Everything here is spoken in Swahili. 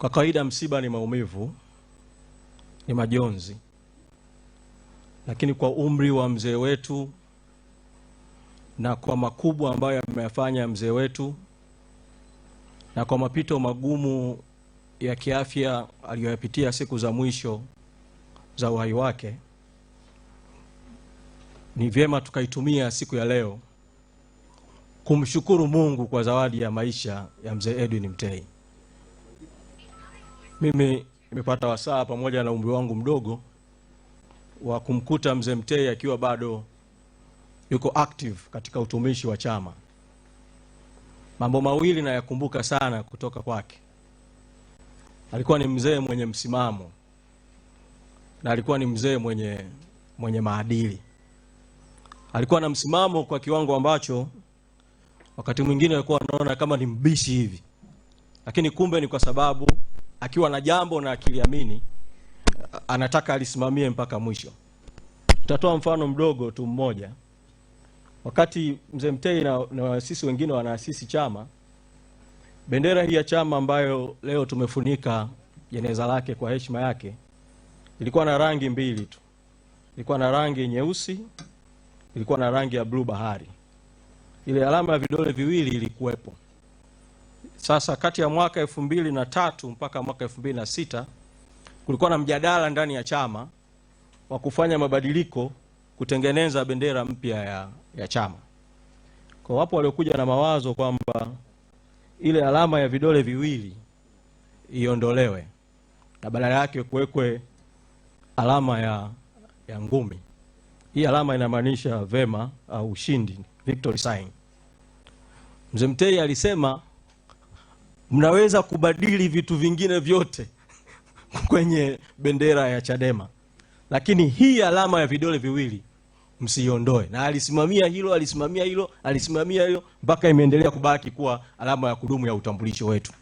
Kwa kawaida msiba ni maumivu, ni majonzi. Lakini kwa umri wa mzee wetu na kwa makubwa ambayo ameyafanya mzee wetu na kwa mapito magumu ya kiafya aliyoyapitia siku za mwisho za uhai wake, ni vyema tukaitumia siku ya leo kumshukuru Mungu kwa zawadi ya maisha ya mzee Edwin Mtei. Mimi nimepata wasaa pamoja na umri wangu mdogo wa kumkuta mzee Mtei akiwa bado yuko active katika utumishi wa chama. Mambo mawili na yakumbuka sana kutoka kwake. Alikuwa ni mzee mwenye msimamo na alikuwa ni mzee mwenye maadili. Alikuwa na msimamo kwa kiwango ambacho wakati mwingine alikuwa anaona kama ni mbishi hivi, lakini kumbe ni kwa sababu akiwa na jambo na akiliamini anataka alisimamie mpaka mwisho. Tutatoa mfano mdogo tu mmoja. Wakati mzee Mtei na waasisi wengine wanaasisi chama, bendera hii ya chama ambayo leo tumefunika jeneza lake kwa heshima yake, ilikuwa na rangi mbili tu. Ilikuwa na rangi nyeusi, ilikuwa na rangi ya blue bahari. Ile alama ya vidole viwili ilikuwepo. Sasa kati ya mwaka 2003 mpaka mwaka 2006 kulikuwa na mjadala ndani ya chama wa kufanya mabadiliko kutengeneza bendera mpya ya chama. Kwa wapo waliokuja na mawazo kwamba ile alama ya vidole viwili iondolewe na badala yake kuwekwe alama ya ngumi. Hii alama inamaanisha vema au ushindi, victory sign. Mzee Mtei alisema mnaweza kubadili vitu vingine vyote kwenye bendera ya Chadema, lakini hii alama ya vidole viwili msiondoe. Na alisimamia hilo mpaka imeendelea kubaki kuwa alama ya kudumu ya utambulisho wetu.